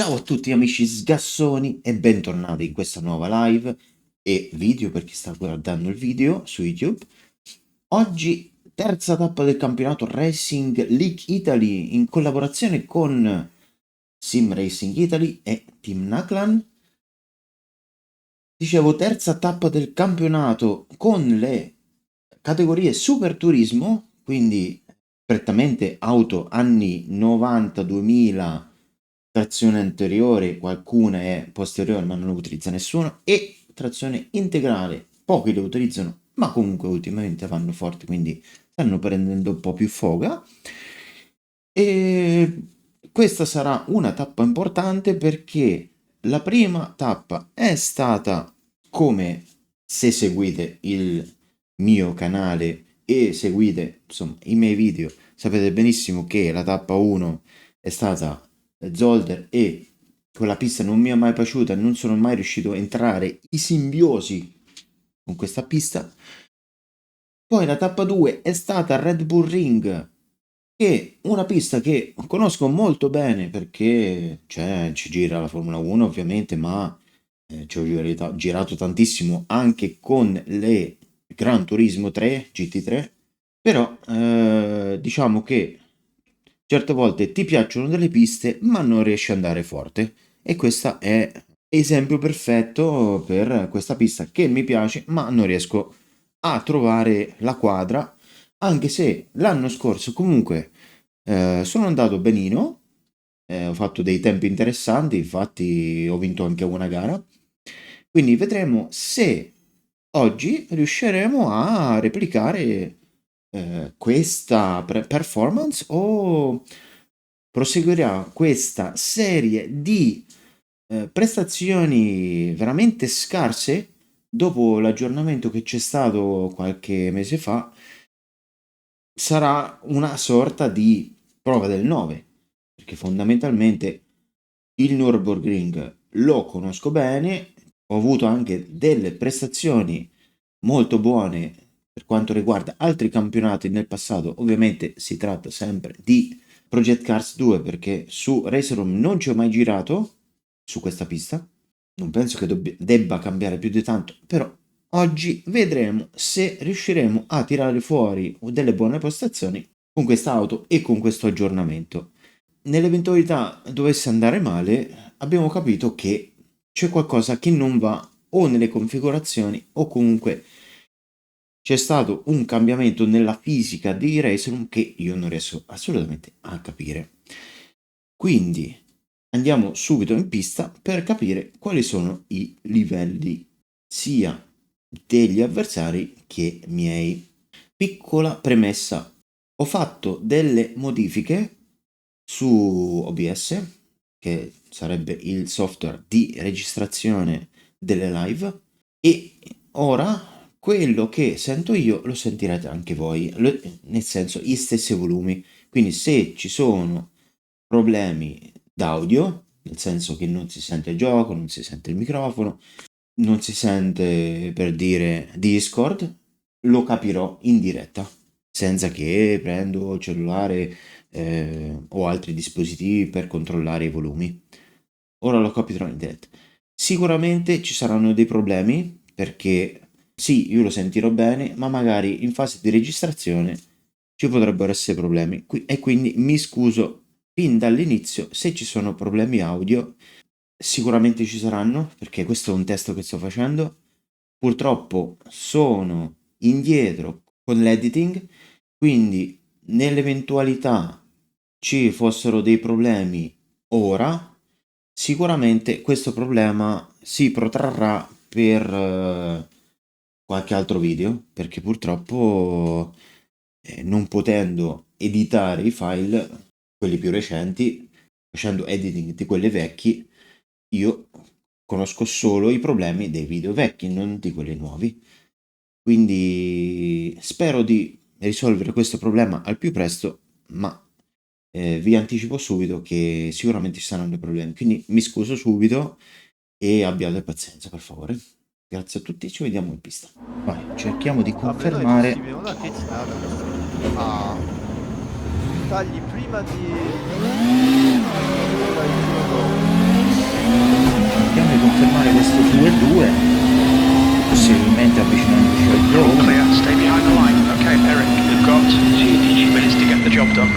Ciao a tutti amici sgassoni e bentornati in questa nuova live e video per chi sta guardando il video su YouTube. Oggi terza tappa del campionato Racing League Italy in collaborazione con Sim Racing Italy e Team Naklan. Dicevo terza tappa del campionato con le categorie Super Turismo, quindi prettamente auto anni 90-2000, trazione anteriore, qualcuna è posteriore ma non lo utilizza nessuno, e trazione integrale, pochi lo utilizzano ma comunque ultimamente vanno forti, quindi stanno prendendo un po' più foga. E questa sarà una tappa importante perché la prima tappa è stata, come se seguite il mio canale e seguite insomma i miei video, sapete benissimo che la tappa 1 è stata Zolder e quella pista non mi è mai piaciuta, non sono mai riuscito a entrare in simbiosi con questa pista. Poi la tappa 2 è stata Red Bull Ring, che è una pista che conosco molto bene perché ci gira la Formula 1 ovviamente, ma ci ho girato tantissimo anche con le Gran Turismo 3, GT3, però diciamo che certe volte ti piacciono delle piste ma non riesci ad andare forte e questo è esempio perfetto per questa pista che mi piace ma non riesco a trovare la quadra, anche se l'anno scorso comunque sono andato benino, ho fatto dei tempi interessanti, infatti ho vinto anche una gara, quindi vedremo se oggi riusciremo a replicare questa performance o proseguirà questa serie di prestazioni veramente scarse dopo l'aggiornamento che c'è stato qualche mese fa. Sarà una sorta di prova del 9, perché fondamentalmente il Nürburgring lo conosco bene, ho avuto anche delle prestazioni molto buone per quanto riguarda altri campionati nel passato. Ovviamente si tratta sempre di Project Cars 2 perché su Racer Room non ci ho mai girato su questa pista, non penso che debba cambiare più di tanto, però oggi vedremo se riusciremo a tirare fuori delle buone prestazioni con questa auto e con questo aggiornamento. Nell'eventualità dovesse andare male, abbiamo capito che c'è qualcosa che non va o nelle configurazioni o comunque c'è stato un cambiamento nella fisica di Raceroom che io non riesco assolutamente a capire. Quindi andiamo subito in pista per capire quali sono i livelli sia degli avversari che miei. Piccola premessa: ho fatto delle modifiche su OBS, che sarebbe il software di registrazione delle live, e ora quello che sento io lo sentirete anche voi, nel senso gli stessi volumi. Quindi se ci sono problemi d'audio, nel senso che non si sente il gioco, non si sente il microfono, non si sente per dire Discord, lo capirò in diretta, senza che prendo il cellulare o altri dispositivi per controllare i volumi. Ora lo capirò in diretta. Sicuramente ci saranno dei problemi perché sì, io lo sentirò bene, ma magari in fase di registrazione ci potrebbero essere problemi e quindi mi scuso fin dall'inizio se ci sono problemi audio. Sicuramente ci saranno perché questo è un test che sto facendo. Purtroppo sono indietro con l'editing, quindi nell'eventualità ci fossero dei problemi ora, sicuramente questo problema si protrarrà per qualche altro video, perché purtroppo non potendo editare i file, quelli più recenti, facendo editing di quelli vecchi, io conosco solo i problemi dei video vecchi, non di quelli nuovi. Quindi spero di risolvere questo problema al più presto, ma vi anticipo subito che sicuramente ci saranno dei problemi. Quindi mi scuso subito e abbiate pazienza, per favore. Grazie a tutti, ci vediamo in pista. Vai, cerchiamo di Vabbè, noi ci confermare. viene una criticata questo. Ah, tagli prima di... Dai, prima dopo. Cerchiamo di confermare questo 2-2, possibilmente avvicinandoci al You're all 2-1. clear. Stay behind the line. Okay, Eric, we've got 10 minutes to get the job done.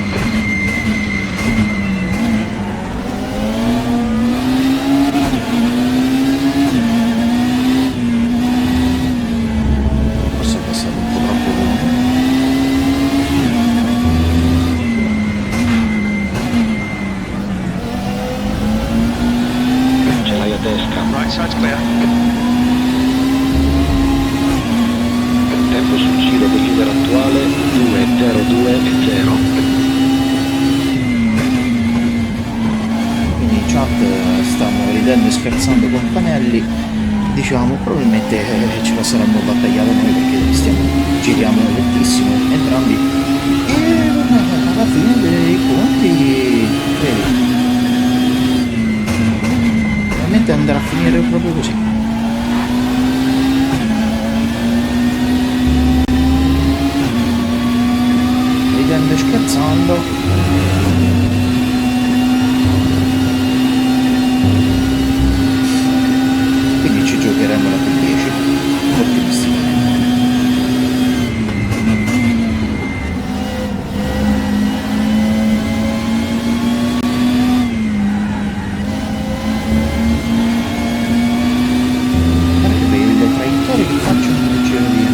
Forse è passato un po' troppo lungo. Ce l'hai a destra. Right side's clear. Tempo sul giro del numero attuale 2:02:0. Quindi in chat stiamo ridendo e scherzando con Panelli, diciamo probabilmente ce la saremmo battagliata noi perché giriamo lentissimo entrambi e alla fine dei conti veramente andrà a finire proprio così. Ridendo e scherzando. Quindi ci giocheremo la P10 ottimisticamente. Guardate le traiettorie che faccio nel giro di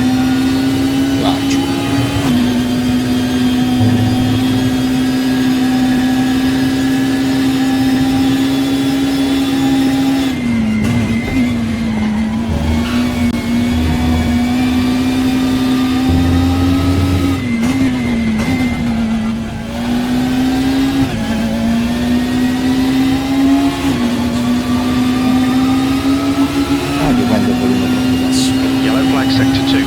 Lazio. Dipende da quello troppo basso. Yellow flag sector 2.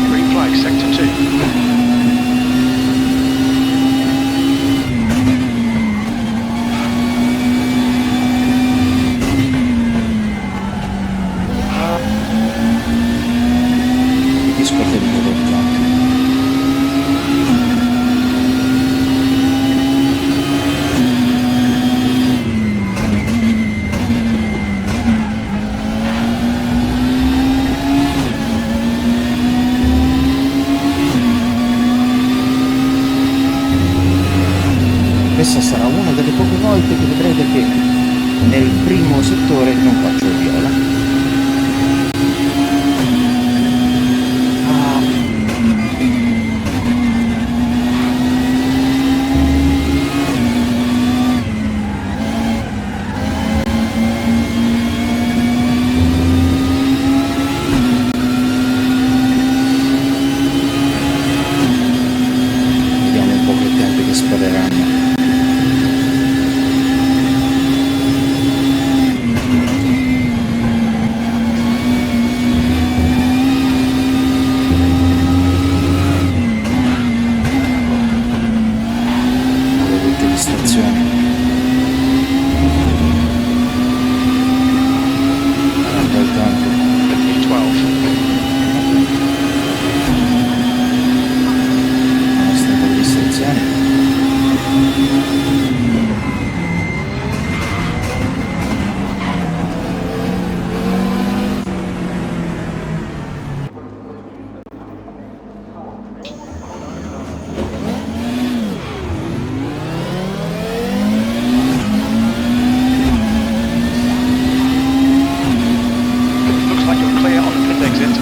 Green flag sector 2. Il discorso di prodotto. Questa sarà una delle poche volte che vedrete che nel primo settore non faccio il viola. Vediamo un po' che tempi che spareranno. Alle volte di stazione. Guarda il tempo. E12. Basta un po' di stazione. Looks like you're clear on the pit exit.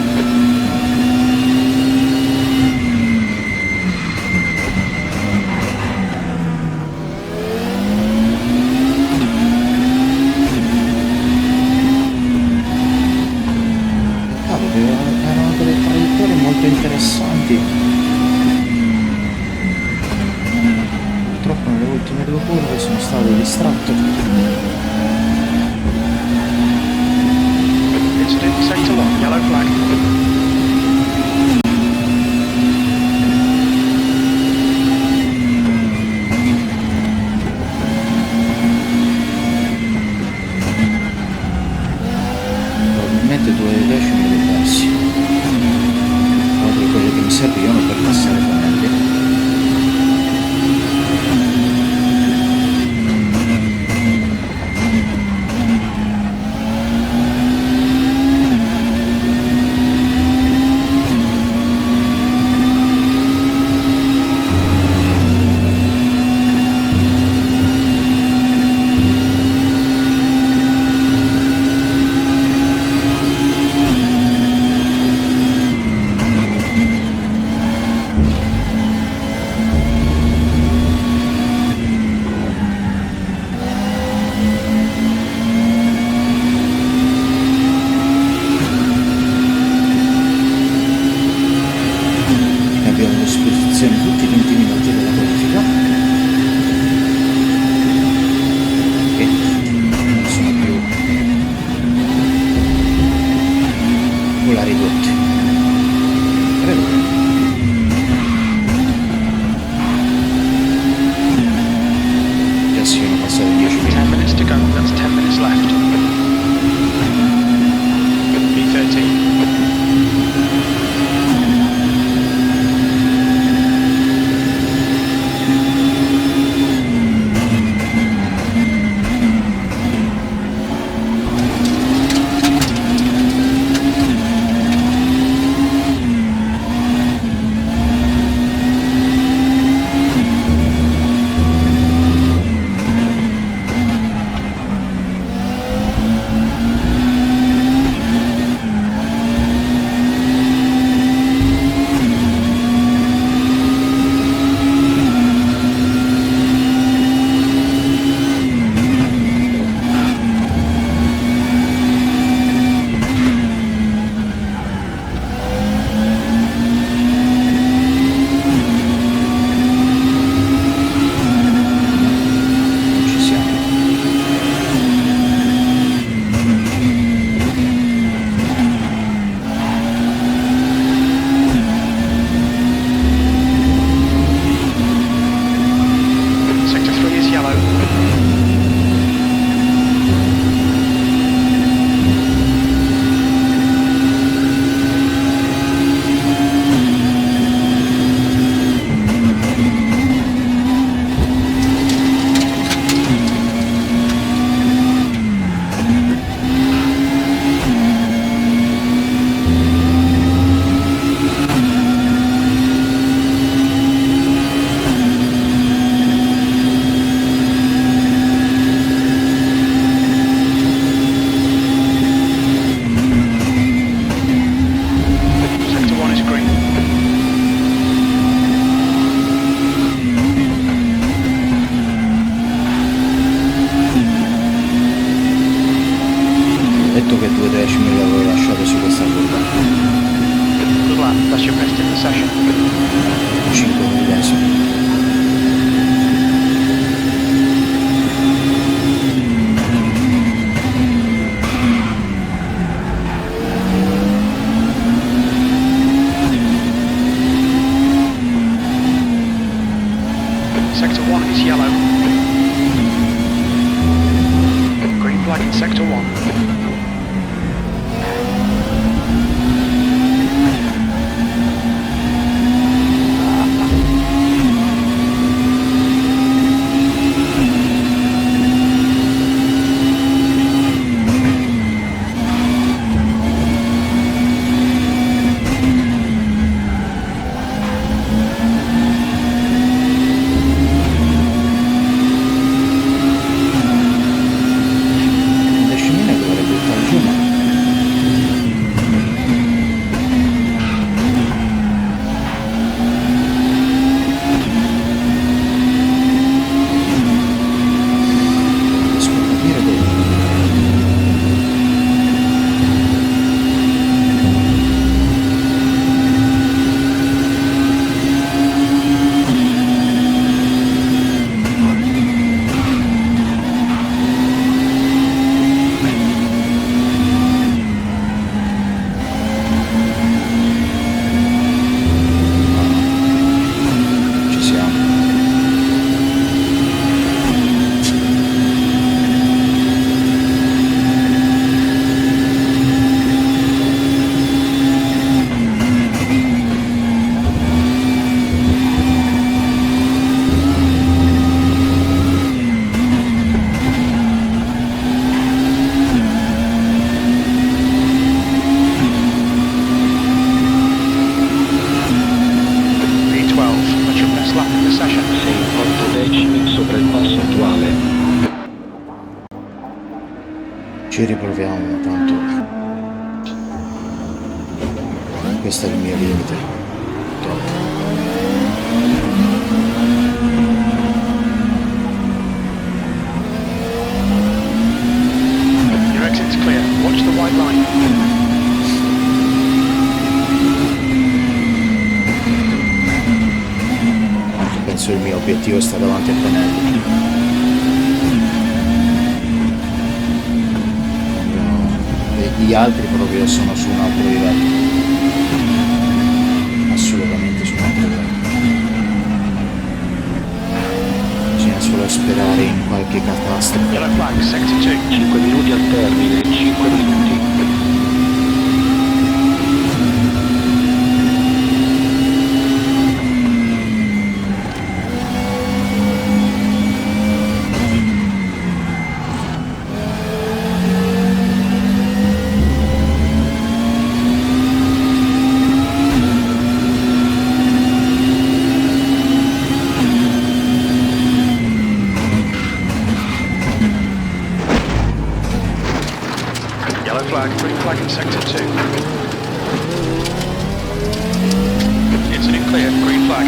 Cavolo, erano delle traiettorie molto interessanti. Purtroppo nelle ultime due curve stato distratto. Incident sector 1, yellow flag. Probabilmente 2 decimi dei persi. Proprio quelle che mi servivano per passare Fanelli. Abbiamo a disposizione tutti i 20 minuti della qualifica e non sono più vola ridotti. Prego. Già si sono passati 10 10 minuti. minutes to go, that's 10 minutes left. B13. Non ci siamo. Sector 3 is yellow. Sector 1 is green. Ho detto che 2 decimi l'avevo lasciato su questa curva. Good lap, that's your best in the session. 5 millesimi. Sector 1 is yellow. Green flag in sector 1. Un decimino dovrebbe Ci riproviamo, tanto questo è il mio limite. Purtroppo. Your exit's clear. Watch the white line. Penso il mio obiettivo sta davanti a pannelli. Gli altri proprio sono su un altro livello, assolutamente su un altro livello. Bisogna solo sperare in qualche catastrofe. Yellow flag, sector 2. 5 minuti al termine, 5 minuti. Yellow flag, green flag in sector 2. Incident clear, green flag.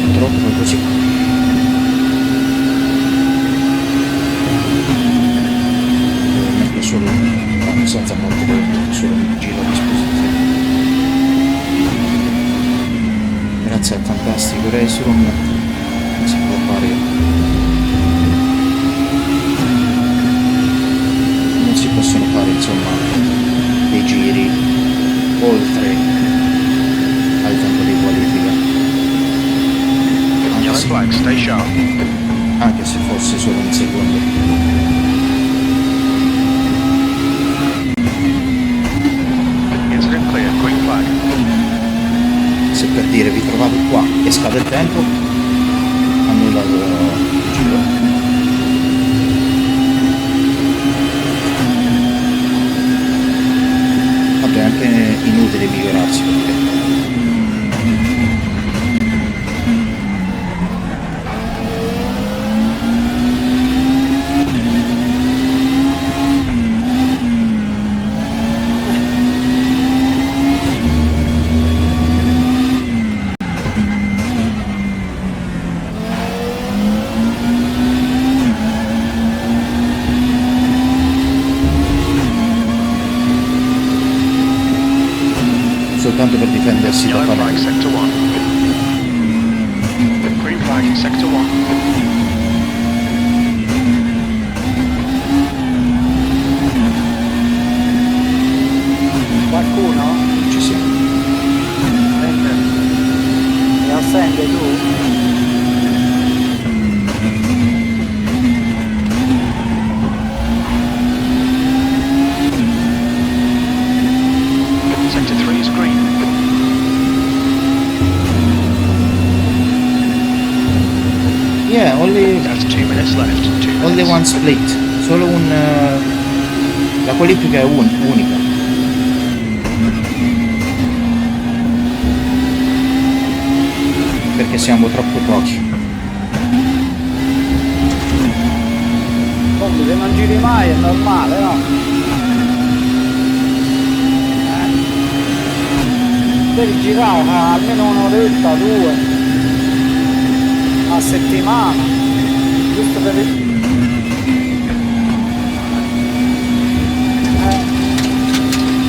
Purtroppo è così. È solo senza molto volto, solo un giro a disposizione. Grazie al fantastico Race Room si può fare, non si possono fare insomma dei giri oltre al tempo di qualifica, Yellow flag, stay sharp. anche se fosse solo un secondo. Incident clear, green flag. Se per dire vi trovate qua e scade il tempo, annullato il giro. Vabbè, è anche inutile migliorarsi perché soltanto per difendersi da Yellow flag, Panelli. sector 1. Green flag in sector 1. Qualcuno? Ci siamo. Mi assente tu? Sector 3 is green. Yeah, only That's 2 minutes left. 2 Only minutes. one split, solo un... la qualifica è unica. Perché siamo troppo pochi. Combi, se non giri mai è normale, no? Devi girare almeno un'oretta, 2 a settimana, giusto per il...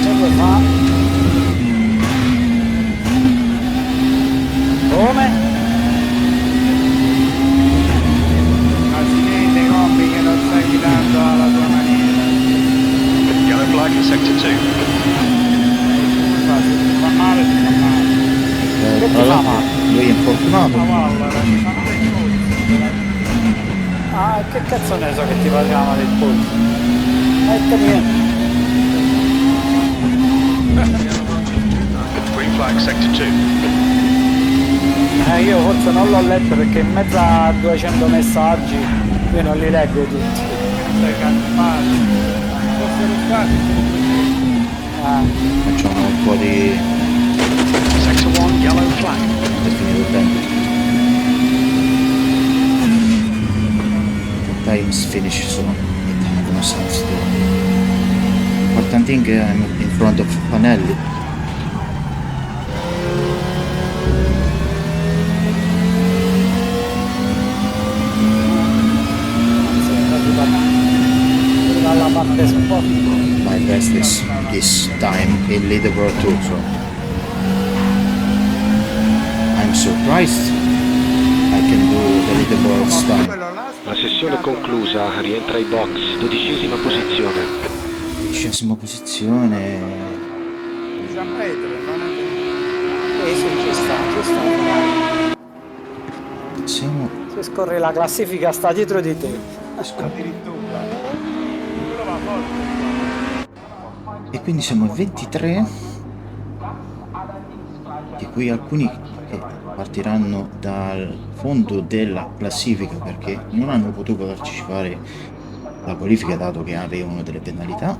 che vuoi fare? Come? Accidente combi che non stai guidando alla tua maniera. Yellow flag in sector 2. Ti fa male, ti fa male. Che ti Tra fa l'altro male? lui è infortunato. Ah, che cazzo ne so che ti faceva male il polso? Mettimi... Green flag, sector 2. io forse non l'ho letto perché in mezzo a 200 messaggi io non li leggo tutti. Sei campati. Facciamo un po' di Sector 1, yellow flag. È finito il tempo. The times finish soon. It have no sense to. Important thing I'm in front of Panelli. Dalla parte sport. My best is this time in leaderboard 2, so I'm surprised I can do the leaderboards time. Quello là sta La sessione conclusa, rientra ai box, 12ª posizione. 10ª posizione. Gian Pietro, non è Sì, ci sta. Siamo Se scorri la classifica sta dietro di te. addirittura. Quello va forte. e quindi siamo a 23, di cui alcuni che partiranno dal fondo della classifica perché non hanno potuto partecipare alla qualifica dato che avevano delle penalità,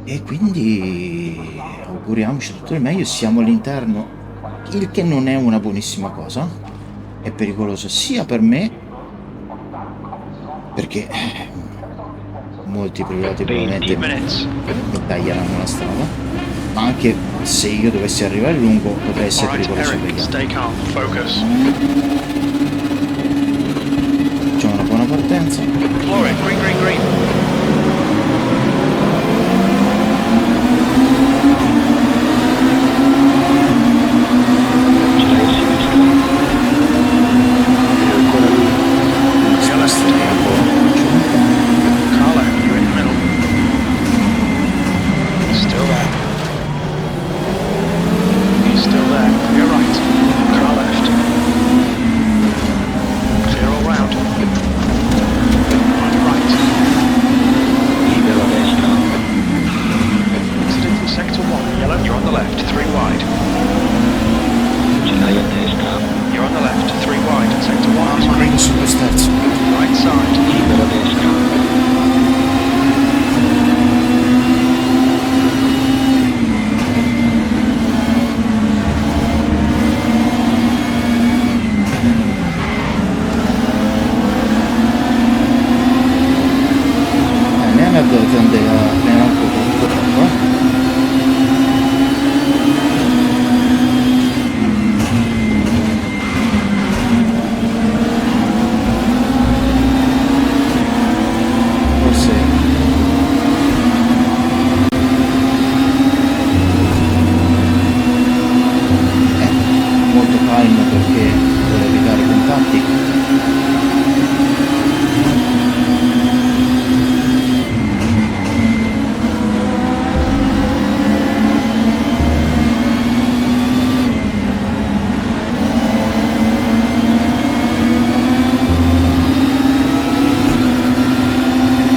e quindi auguriamoci tutto il meglio. Siamo all'interno, il che non è una buonissima cosa, è pericoloso sia per me perché molti piloti 20 probabilmente minutes. mi taglieranno la strada, ma anche se io dovessi arrivare lungo potrei essere Alright, pericoloso per Eric, gli altri. stay calm. Focus. C'è una buona partenza. Flooring, green, green, green. Gira a sinistra. E ancora lui. Car left, you're in the middle. Still there. He's still there. You're right. Car left. Clear all round. On your right. Libero a destra. Exited from sector 1. Yellow, you're on the left. 3 wide. Girai a destra. You're on the left. 3 wide. Sector 1 is green. Su quest'alzo. Right side. Libero a destra. Leonard tende a frenare un po' troppo. Forse è molto calmo perché vuole evitare i contatti.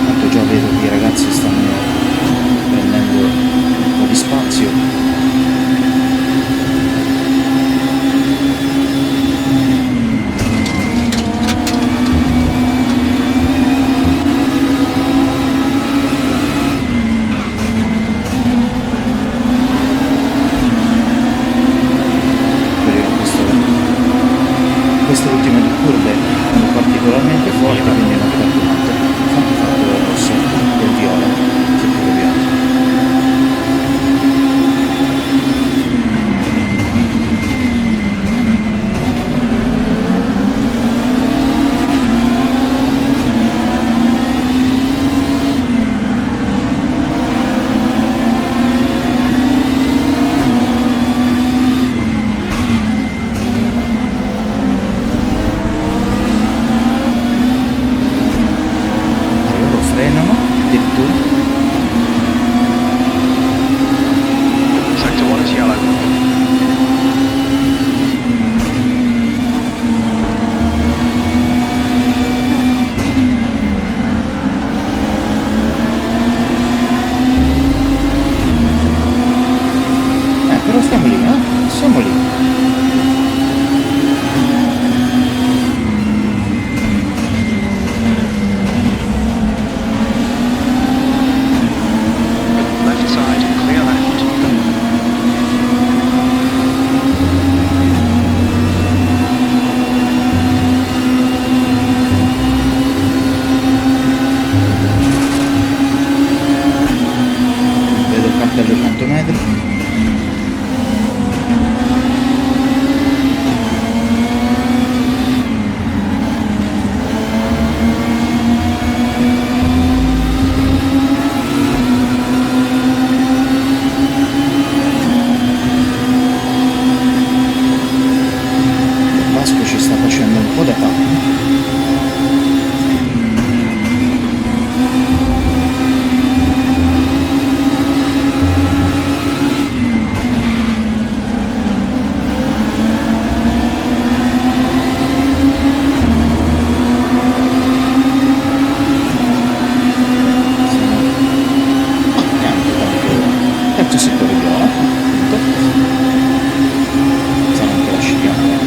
Tanto già vedo che i ragazzi stanno prendendo un po' di spazio. Speriamo queste ultime due curve sono particolarmente forti, quindi non perdo tanto. Infatti ho fatto il rosso del viola, sempre viola. E loro frenano addirittura. Sector 1 is yellow. Però stiamo lì, siamo lì. 200 metri. Vasco ci sta facendo un po' da tappo. Terzo settore viola, appunto. Sarà anche la chicane.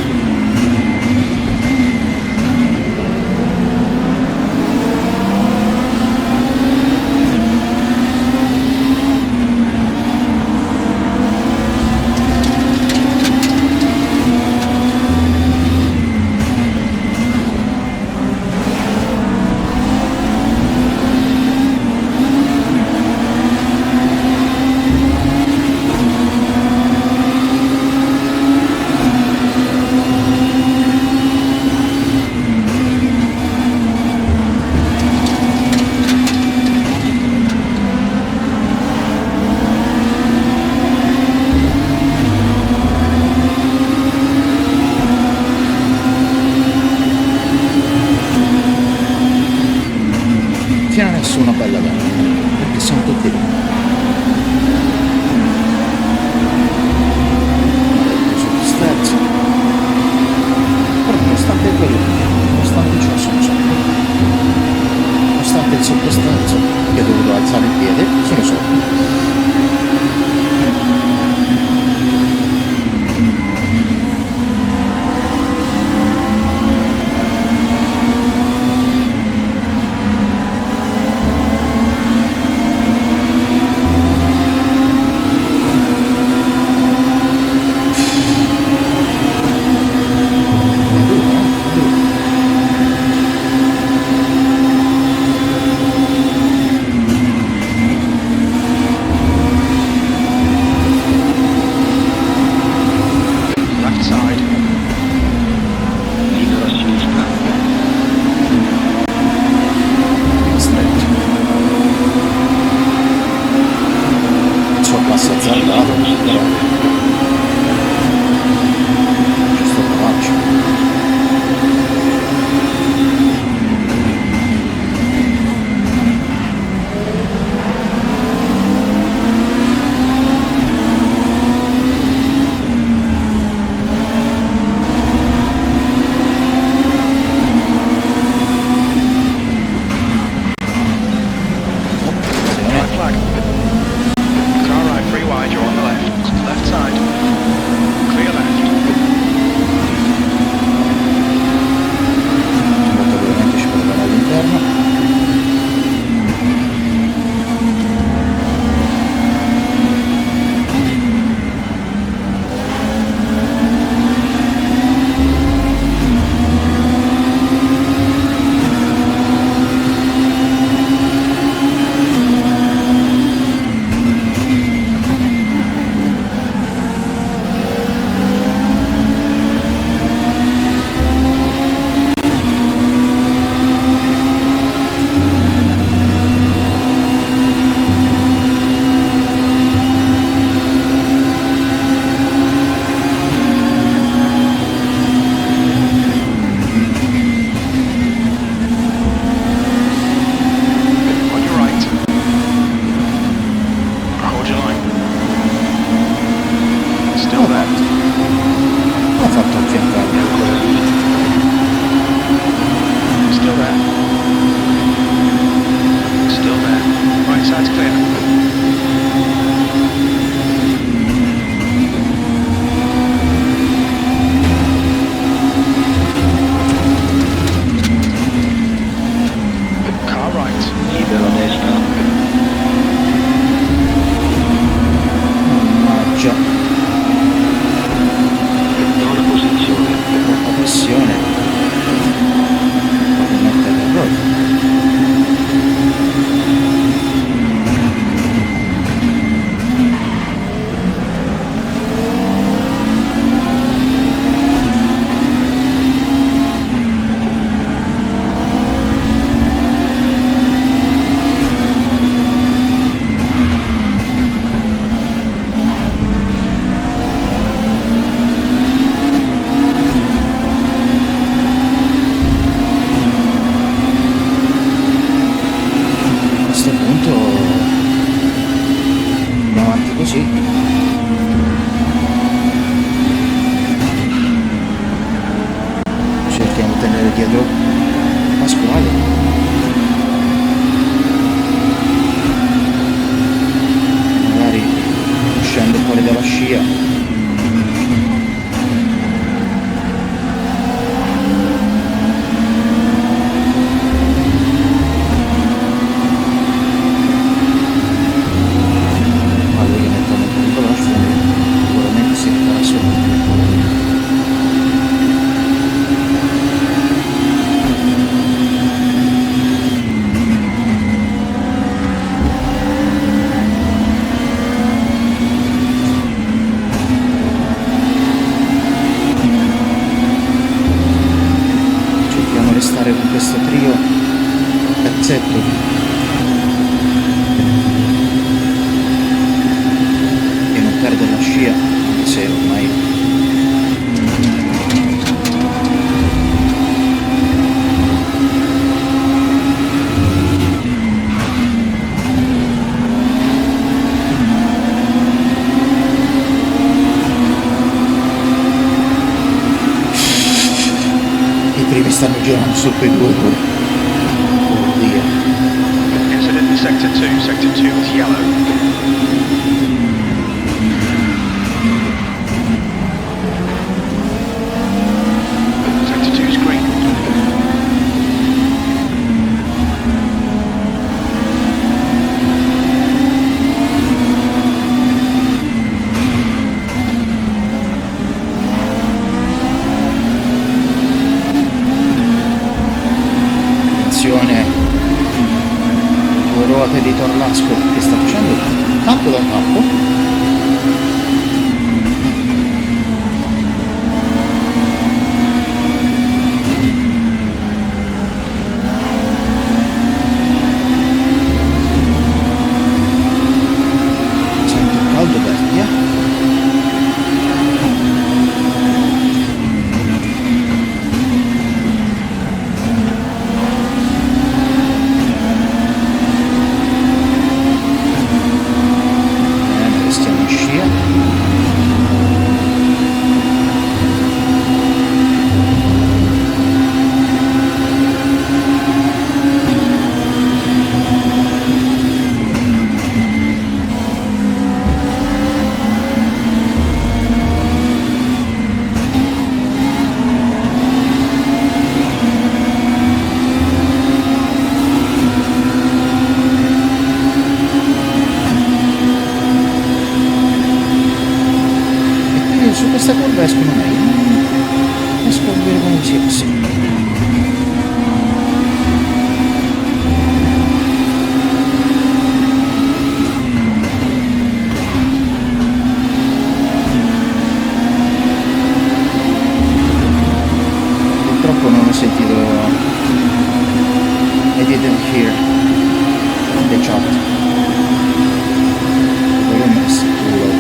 Fino a nessuna bella gara, perché sono tutti lì. Sotto sterzo. Però nonostante quello, nonostante ciò sono sotto. Nonostante il sottosterzo, che ho dovuto alzare il piede, sono sotto. Left side. Libero a sinistra. Stretto. Il suo passo azzardato, però ci sto provarci. Right flag. Car right, free wide, you're on the left. Left side. Clear left. Molto probabilmente ci proverà all'interno. On your right. Hold your line. Still there. Come ha fatto a fiancarmi ancora lì? Still there. Still there. Right side's clear. Car right. Libero a destra. Mannaggia, Nona posizione. troppa pressione. Vado a mettere l'errore. intanto andiamo avanti così. Cerchiamo di tenere dietro Pasquale. Magari uscendo fuori dalla scia. Con questo trio pezzetto e non perdere la scia, anche se ormai i primi stanno girando sotto i 2 ore. Oddio. Incident in Sector 2. Sector 2 is yellow. Sector 2 is green. Attenzione, 2 ruote di Torlasco che sta facendo tanto da tappo. Sento il caldo bestia. Stiamo in scia. Su questa curva escono meglio, non riesco a vedere come sia possibile. Purtroppo non ho sentito I didn't hear the chat. The volume is too low.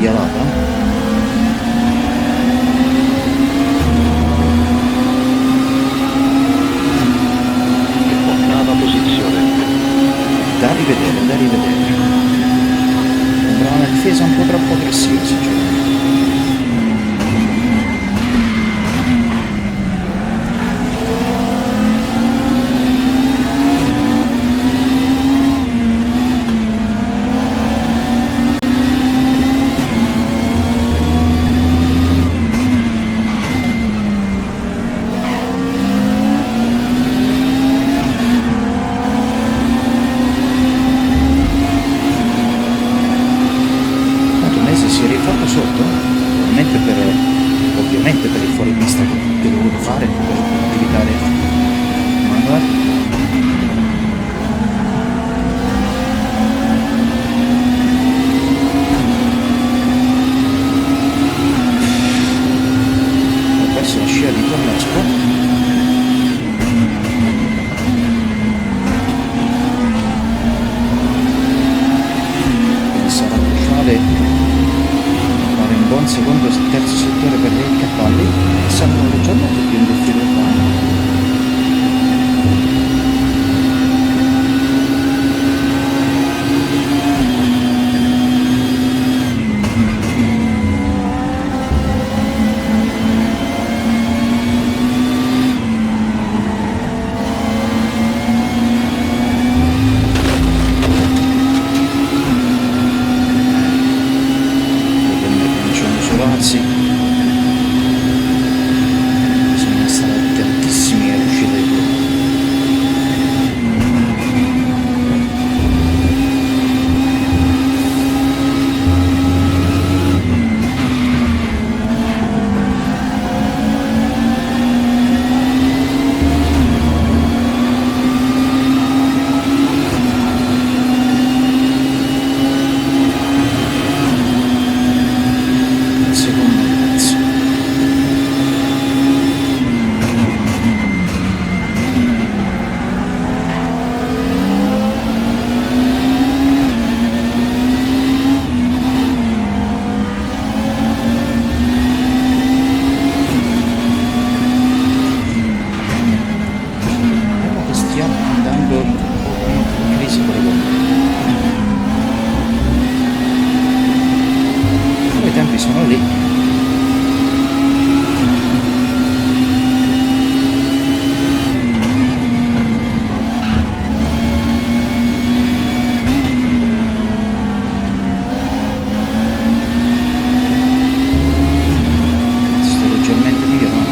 segnalata. Ottava posizione. Da rivedere, da rivedere. Sembra una difesa un po' troppo aggressiva, sinceramente. Mese si è rifatto sotto, ovviamente per il fuoripista che ho dovuto fare per evitare Manuel. Ho perso la scia di Tommasco. Sarà cruciale fare un buon secondo e terzo settore per dei cavalli e saranno leggermente più in difficoltà. Bisogna stare attentissimi all'uscita di quello. Secondo pezzo. Vediamo che stiamo andando un po' in crisi con le gomme. Però i tempi sono lì. Sto leggermente migliorando.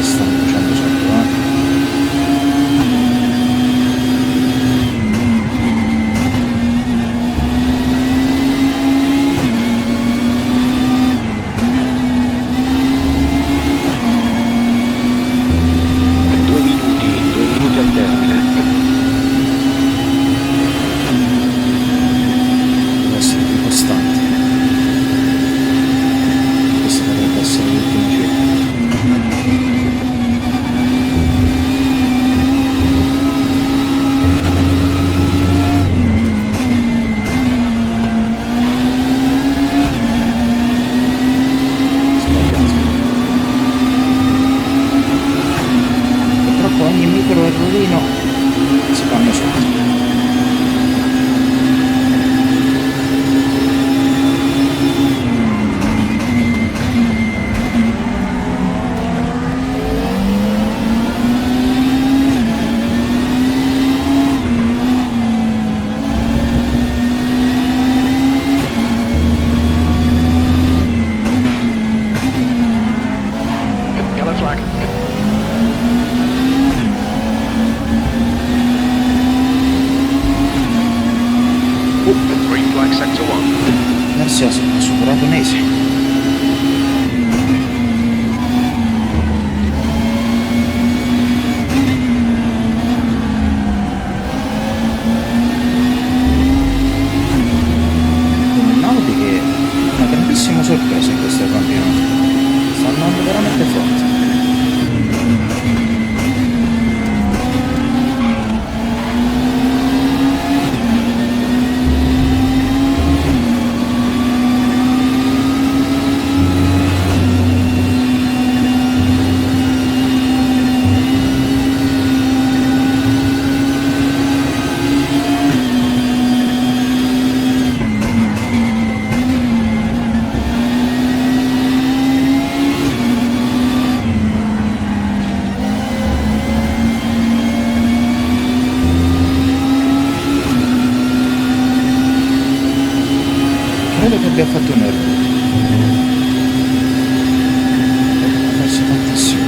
Stanno facendo sotto, Due minuti al termine. Deve essere più costante. Questo potrebbe essere l'ultimo giro. Purtroppo ogni micro errorino si fanno sotto. Yellow flag. Green flag sector 1. Garcia ha superato Nesi. cosa in questo campionato. Sta andando veramente forte. Credo che abbia fatto un errore. Ha perso tantissimo.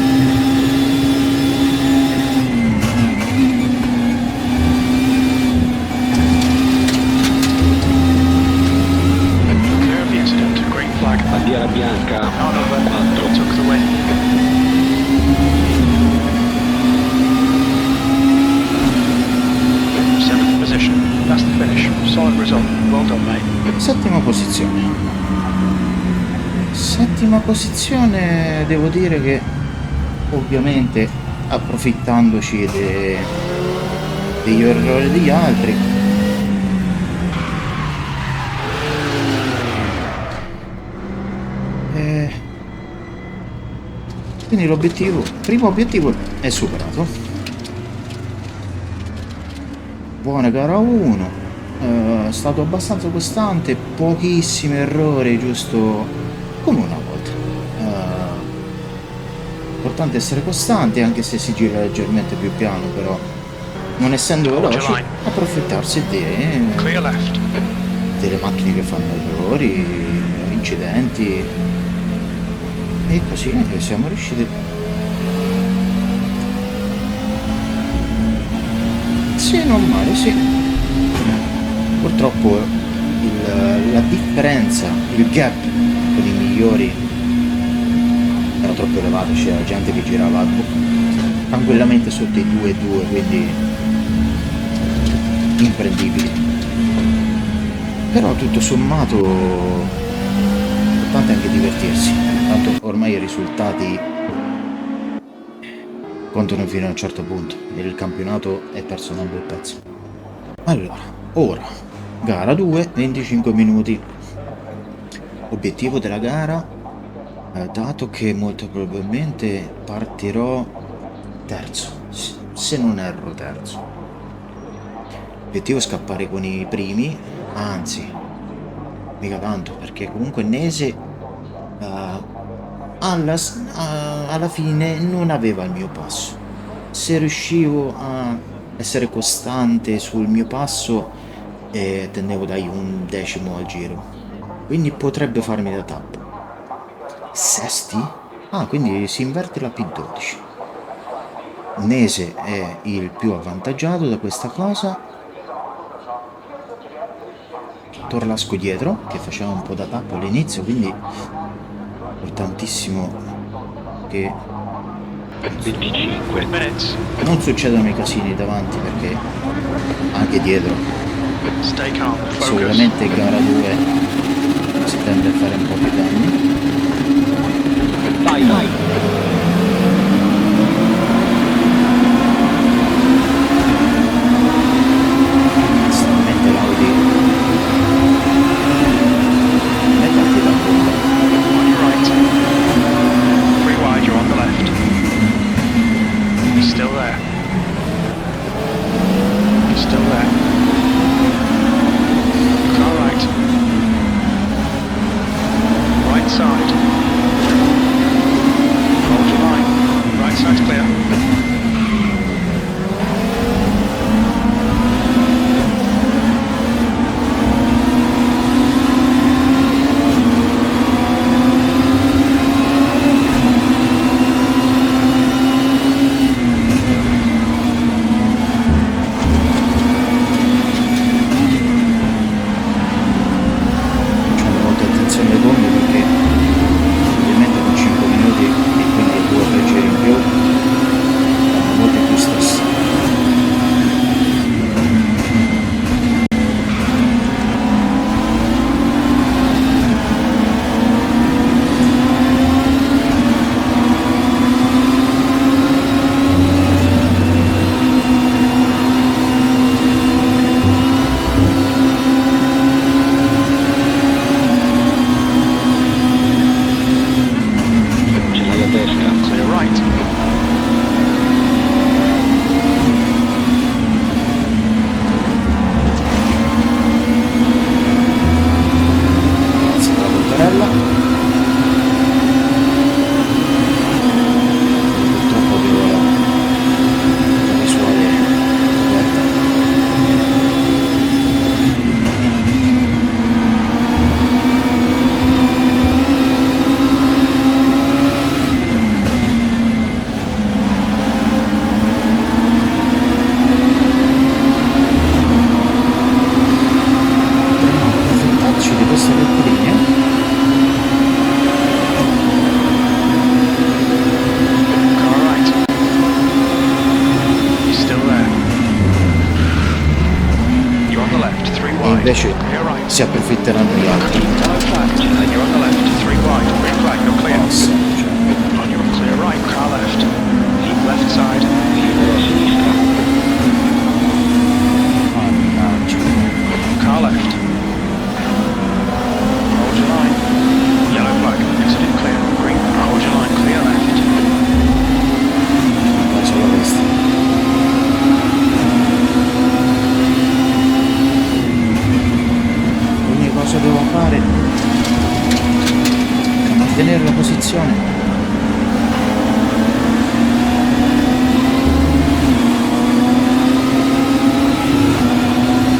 Clear of the incident. Green flag. Bandiera bianca. No, no, 4. took the win. Seventh position. That's the finish. Solid result. Well done, mate. Settima posizione. Settima posizione, devo dire che ovviamente approfittandoci degli errori degli altri. Quindi l'obiettivo, primo obiettivo è superato. Buona gara 1, è stato abbastanza costante, pochissimi errori, giusto come una volta. Importante essere costanti, anche se si gira leggermente più piano, però non essendo veloci, approfittarsi Clear left. delle macchine che fanno errori, incidenti, e così siamo riusciti. Sì, non male, sì. Purtroppo la differenza, il gap con i migliori era troppo elevato, c'era gente che girava tranquillamente sotto i 2-2, quindi imprendibili. Però tutto sommato importante anche divertirsi, tanto ormai i risultati contano fino a un certo punto, il campionato è perso da un bel pezzo. Allora, ora, gara 2, 25 minuti. Obiettivo della gara, dato che molto probabilmente partirò terzo, se non erro terzo. Obiettivo è scappare con i primi, anzi, mica tanto, perché comunque Nese alla fine non aveva il mio passo. Se riuscivo a essere costante sul mio passo, tendevo dai un decimo al giro, quindi potrebbe farmi da tappo. Sesti? Ah, quindi si inverte la P12. Nese è il più avvantaggiato da questa cosa. Torlasco dietro, che faceva un po' da tappo all'inizio, quindi importantissimo che 25. Minutes. non succedano i casini davanti, perché anche dietro Stay calm. Focus. solitamente gara 2 si tende a fare un po' più danni. Vai. Stranamente l'Audi è partita a bomba. On your right. 3 wide, you're on the left. He's still there. He's still there. Car right. Right side. Hold your line. Right side's clear. Facciamo molta attenzione alle gomme, perché si approfitteranno gli altri. Yellow flag, and you're on the left, 3 wide, green flag, you're clear. Basta, cioè, On your clear right, car left. Keep left side. libero a sinistra, mannaggia. Car left. Hold your line. Yellow flag, exit clear. Green, hold your line, clear left. Vai solo questa. L'unica cosa devo fare è mantenere la posizione.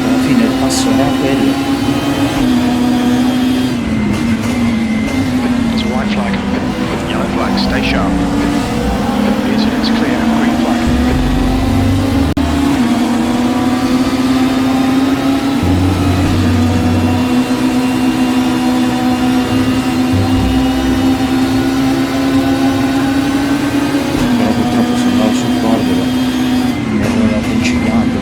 Alla fine il passo era quello. There's a white flag. Yellow flag, stay sharp. The incident's clear. Green flag. Però purtroppo sono andato sul Cordova, mi ero dato incipiante.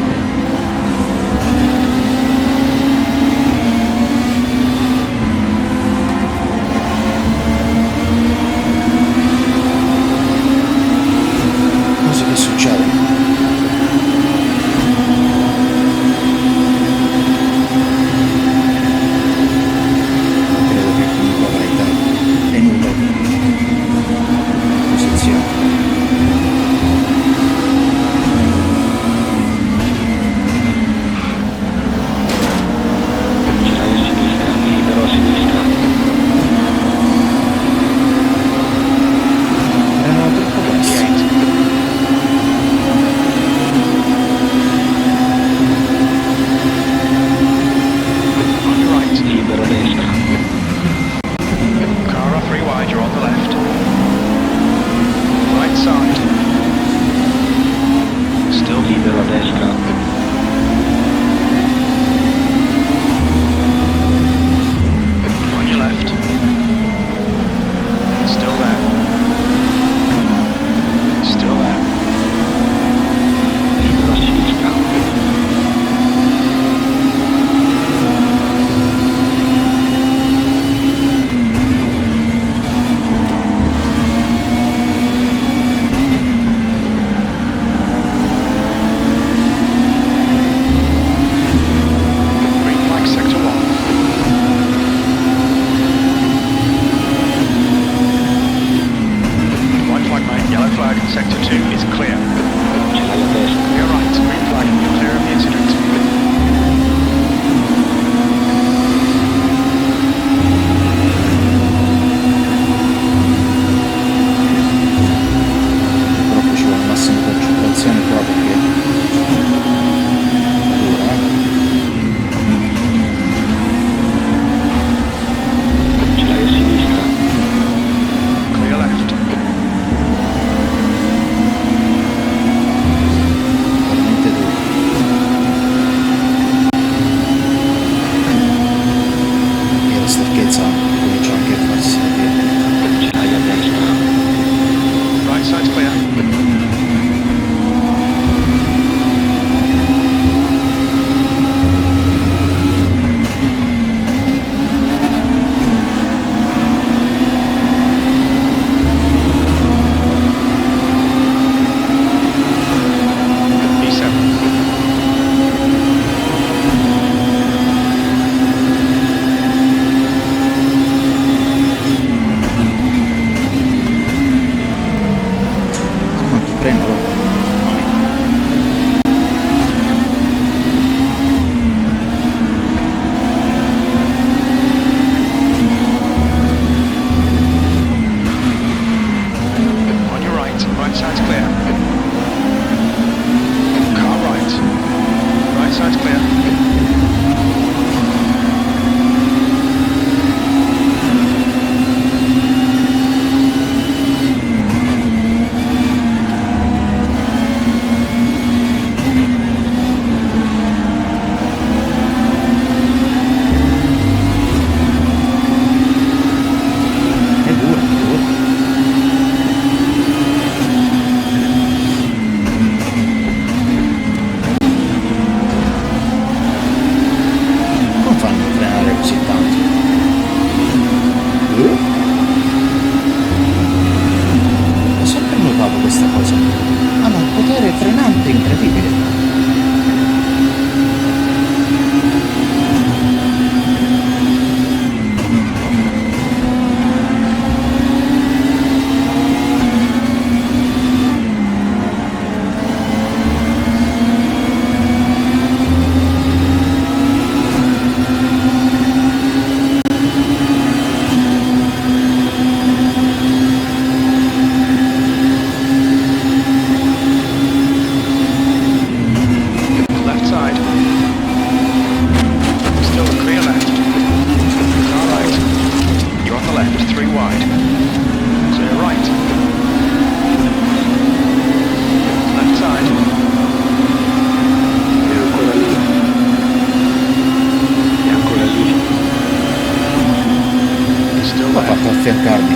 fatto a affiancarmi?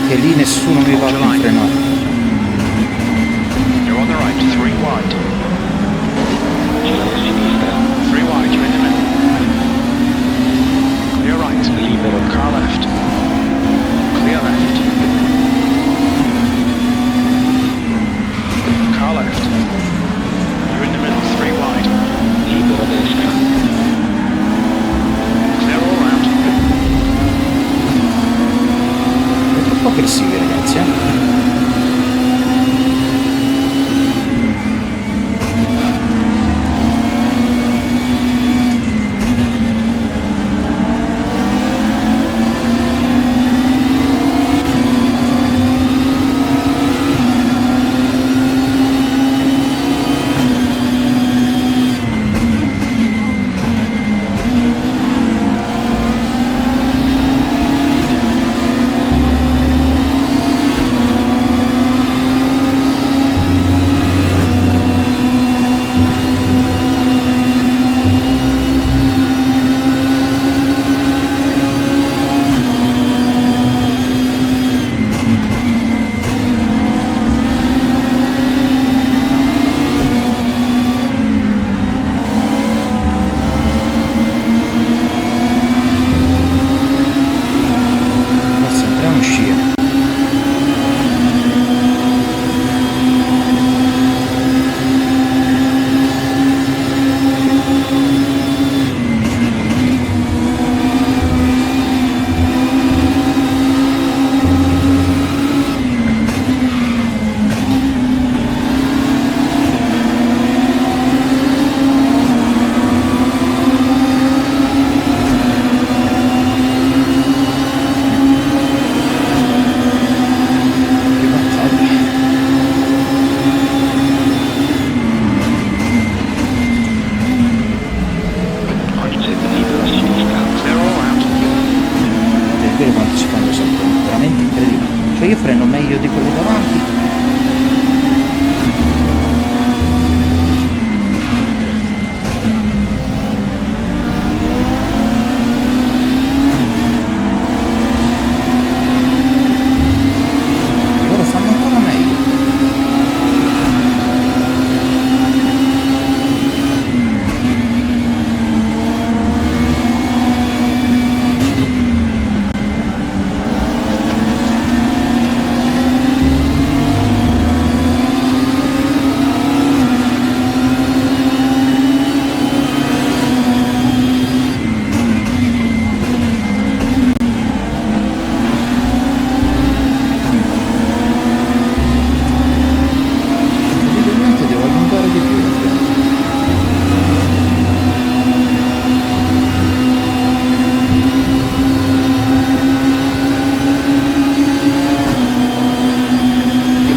Che lì nessuno mi va a frenare. You're on the right, 3 wide. Giro a sinistra. 3 wide, you're in the middle. Clear right. Libero. Car left. Clear left. Car left. You're in the middle, 3 wide. Libero a destra. Clear all round. È troppo aggressivi ragazzi, Forse entriamo a uscire. Che battaglia. Libero a sinistra. Clear all round. È vero quanto si fanno sotto, veramente incredibile. Cioè io freno meglio di quello davanti. Loro fanno ancora meglio. Evidentemente devo allungare di più la pianta.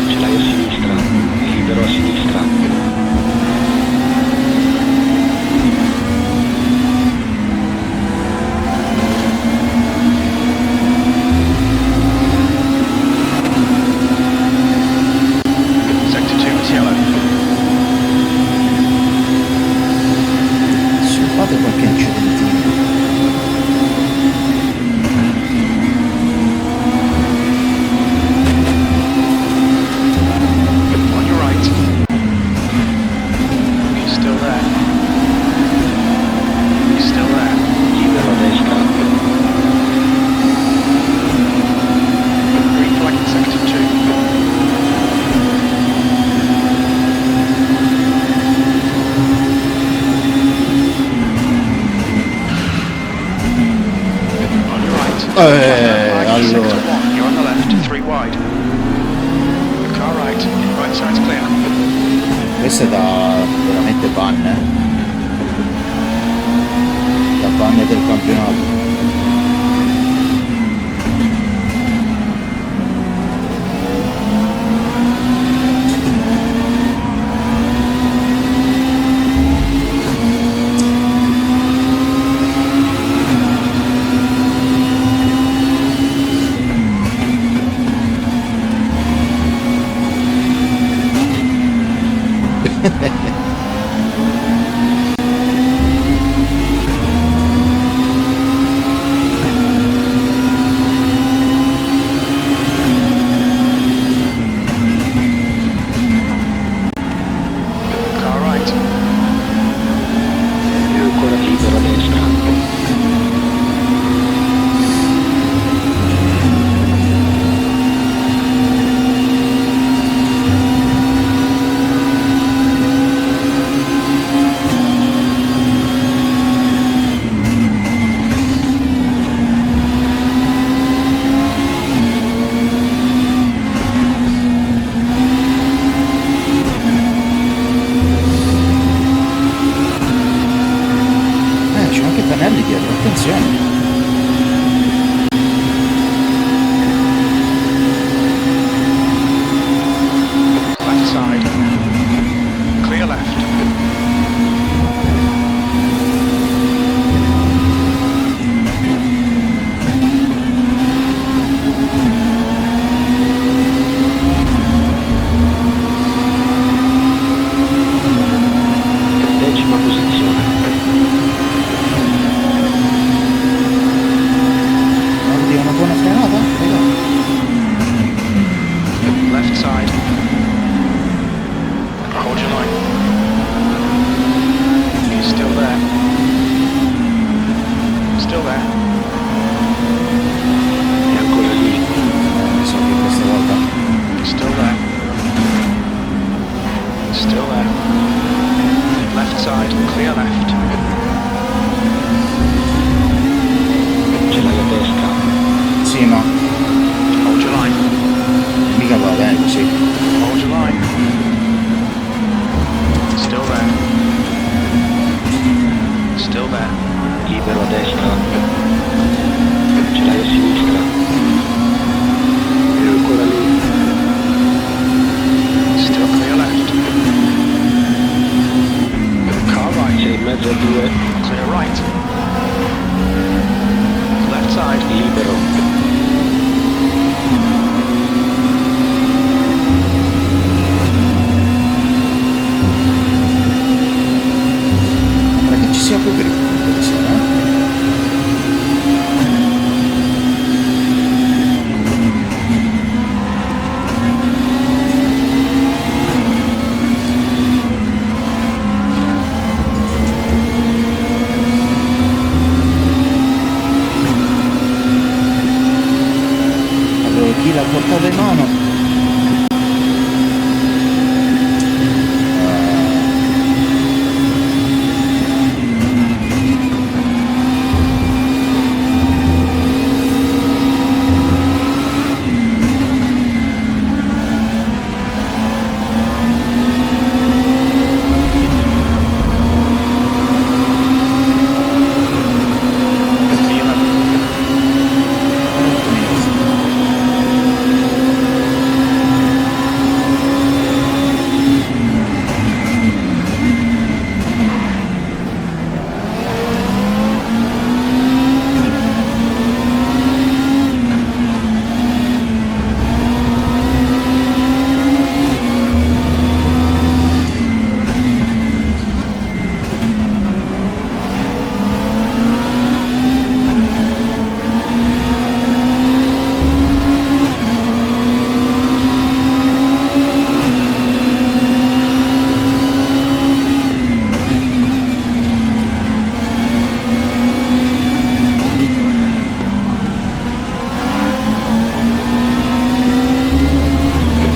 Ce l'hai a sinistra. Libero a sinistra. Sector 2 is yellow. Sì, fate qualche incidentino. On your right. He's still there. He's still there. Libero a destra. Green flag in sector 2. On your right. Allora. Sector 1, you're on the left, 3 wide. Car right, right side's clear. Questa è da veramente ban, Da ban del campionato. Sì. Hold your line. Still there. Still there. Libero a destra. Ce l'hai a sinistra. E ancora lì. Still clear left. Car right. Sei in mezzo a due. Clear right. Left side. Libero. Guarda che ci sia poco recupero sera. Allora, chi l'ha portato in mano?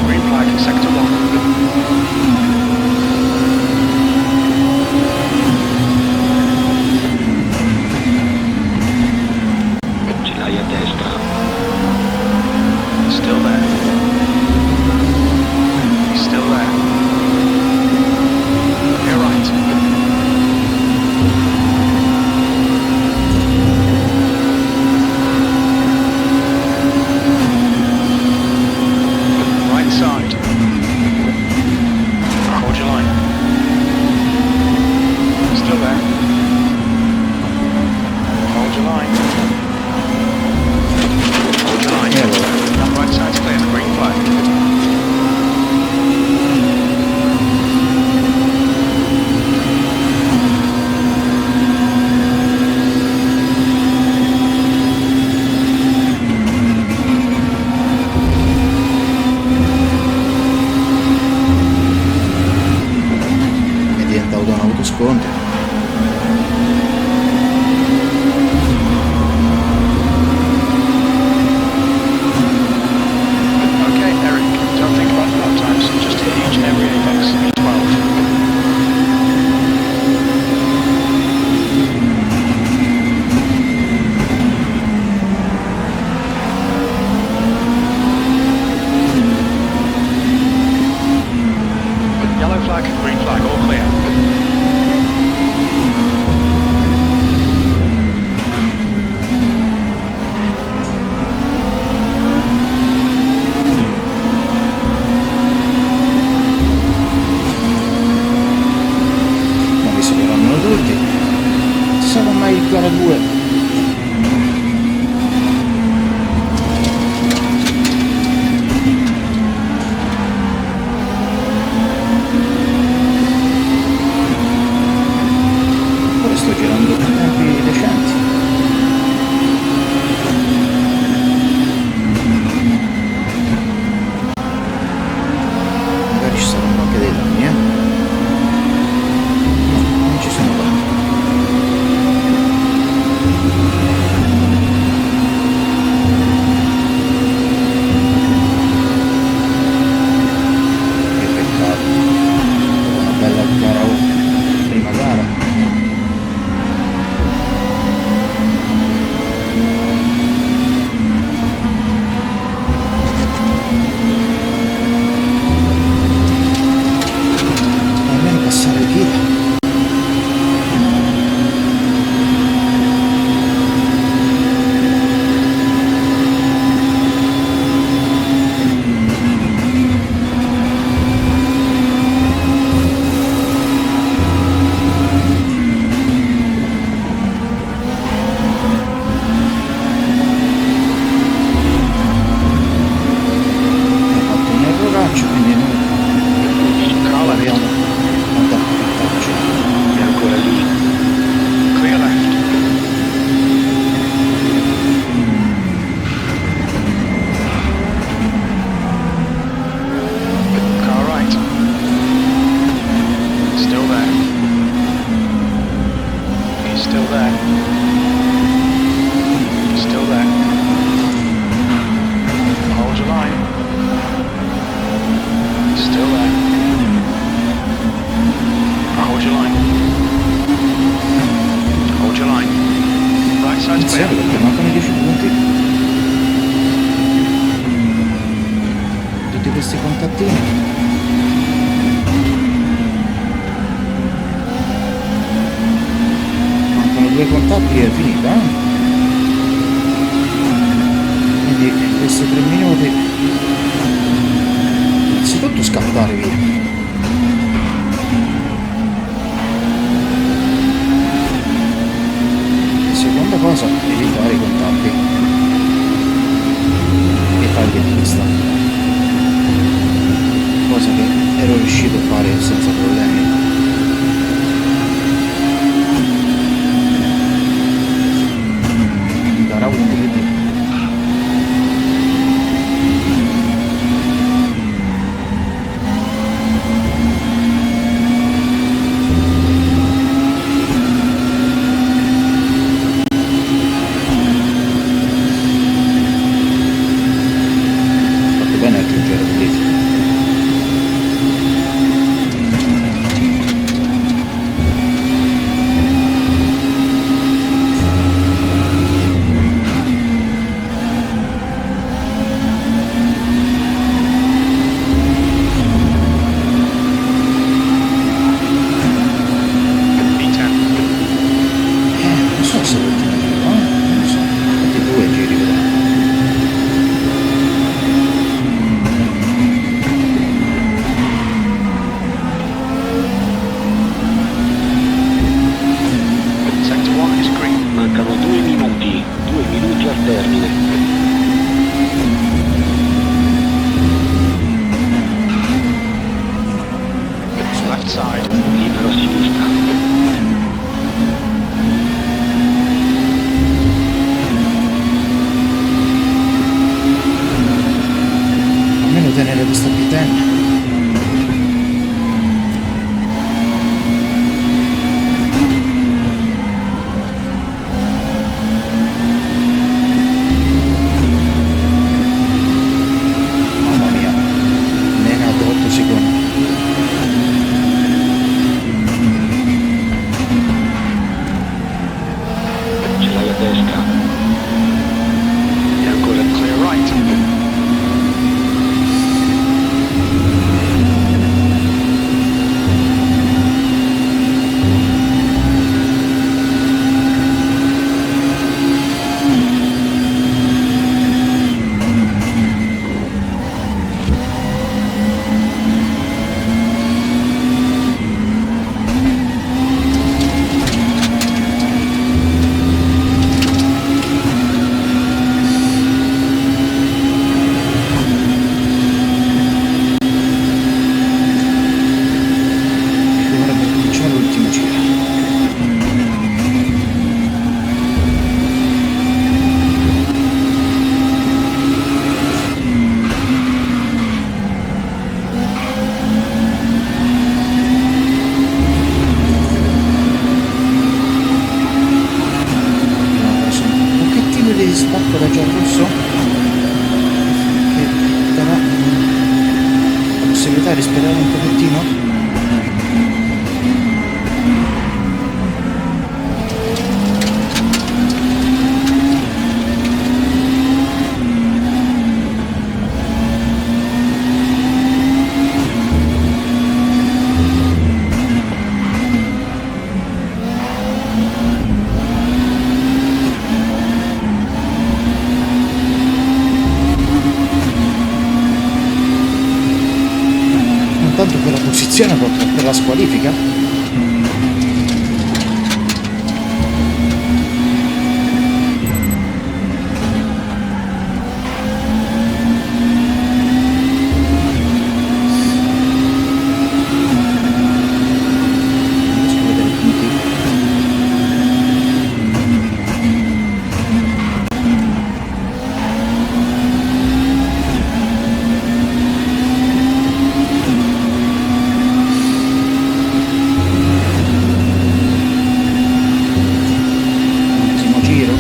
Green flag, sector 1. Ce l'hai a destra. Still there. Still there. Clear right. Right side. Hold your line. Still there. Hold your line. Hold your line. That right side's clear. Green flag. È diventato un autoscontro. Okay, Eric, don't think about lap times. Just hit each and every apex. E12. Yellow flag, green flag, all clear. 3 minuti. Innanzitutto scappare via. Seconda cosa, evitare i contatti e tagli di vista, cosa che ero riuscito a fare senza problemi. Gara 1 quindi. Fatto bene a aggiungere un dito. B10. Non so se l'ultimo giro, non lo so. Fatti 2 giri vedremo. Sector 1 is green. Mancano 2 minuti al termine. Left side. Libero a sinistra. Almeno tenere questa B10. Mamma mia, meno ad 8 secondi. Ce l'hai a destra. E ancora clear right. Dovrebbe cominciare l'ultimo giro. Abbiamo preso un pochettino di distacco da Gianlusso, che darà la possibilità di respirare un pochettino. Non tanto per la posizione quanto per la squalifica. Non riesco a vedere i punti. Ultimo giro.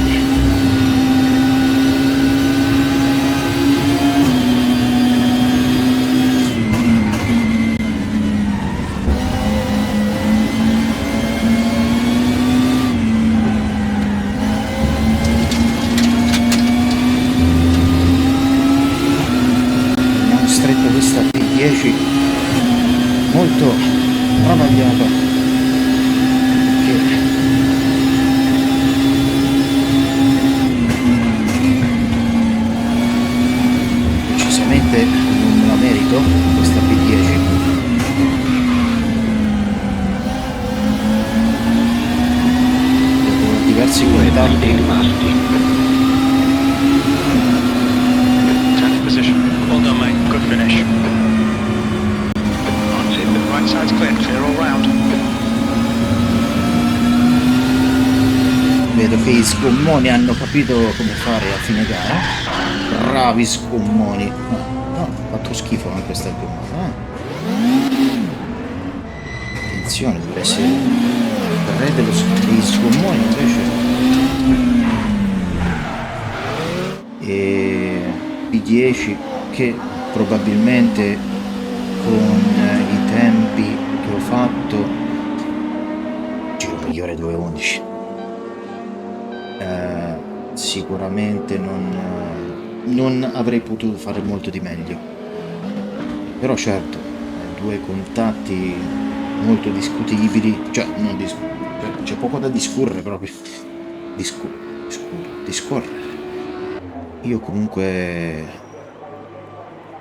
Abbiamo stretto questa P10 molto travagliata, che onestamente non me la merito questa P10. Dopo diversi contatti rimasti. 10th position. Well done, mate. Good finish. Right, the right side's clear all round. vedo che i sgommoni hanno capito come fare a fine gara. Bravi sgommoni. No, ho fatto schifo anche questa gomma. Attenzione, deve essere il re degli sgommoni invece. E P10 che probabilmente con i tempi che ho fatto, giro migliore 2.11, sicuramente non avrei potuto fare molto di meglio, però certo, due contatti molto discutibili, cioè non c'è poco da discorrere proprio, discorrere. Io comunque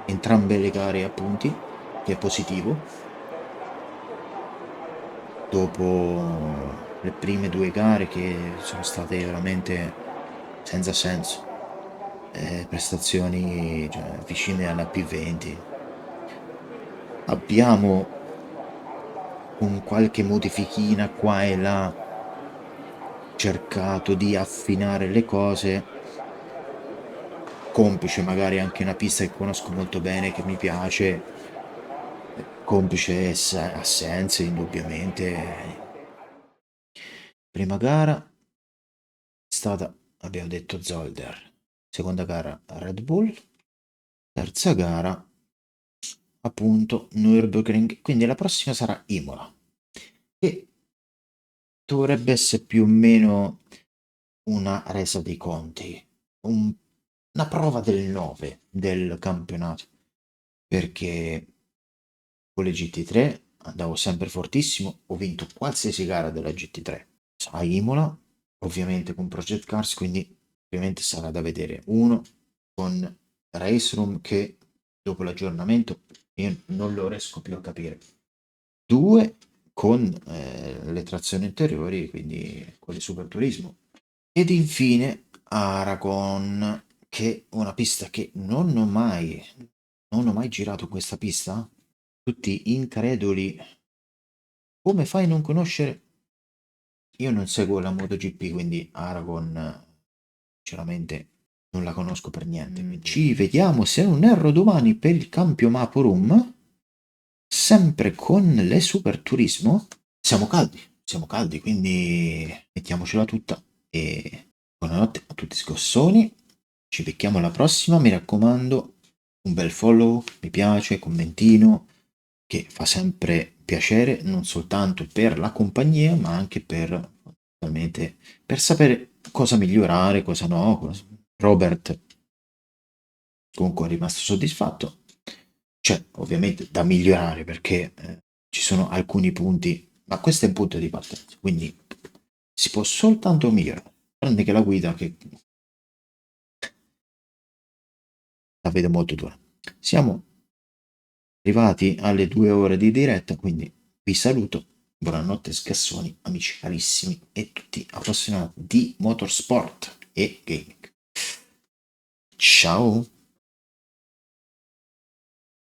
entrambe le gare a punti, che è positivo. Dopo le prime due gare che sono state veramente senza senso, prestazioni vicine alla P20, abbiamo con qualche modifichina qua e là cercato di affinare le cose, complice magari anche una pista che conosco molto bene, che mi piace, complice assenze indubbiamente. Prima gara è stata, abbiamo detto, Zolder, seconda gara Red Bull, terza gara appunto Nürburgring, quindi la prossima sarà Imola, e dovrebbe essere più o meno una resa dei conti, una prova del 9 del campionato, perché con le GT3 andavo sempre fortissimo, ho vinto qualsiasi gara della GT3. A Imola ovviamente con Project Cars, quindi ovviamente sarà da vedere. Uno con Race Room, che dopo l'aggiornamento io non lo riesco più a capire. Due con le trazioni interiori, quindi quelle Super Turismo. Ed infine Aragon, che è una pista che non ho mai girato questa pista. Tutti increduli. Come fai a non conoscere? Io non seguo la MotoGP, quindi Aragon sinceramente non la conosco per niente. Ci vediamo, se non erro, domani per il Campiomaporum, sempre con le Super Turismo. Siamo caldi, quindi mettiamocela tutta e buonanotte a tutti scossoni. Ci becchiamo alla prossima, mi raccomando, un bel follow, mi piace, commentino, che fa sempre piacere, non soltanto per la compagnia, ma anche per sapere cosa migliorare, cosa no. Robert comunque è rimasto soddisfatto. C'è ovviamente da migliorare, perché ci sono alcuni punti, ma questo è un punto di partenza, quindi si può soltanto migliorare, tranne che la guida, che la vedo molto dura. Siamo arrivati alle 2 ore di diretta, quindi vi saluto. Buonanotte scassoni, amici carissimi e tutti appassionati di motorsport e gaming. Ciao!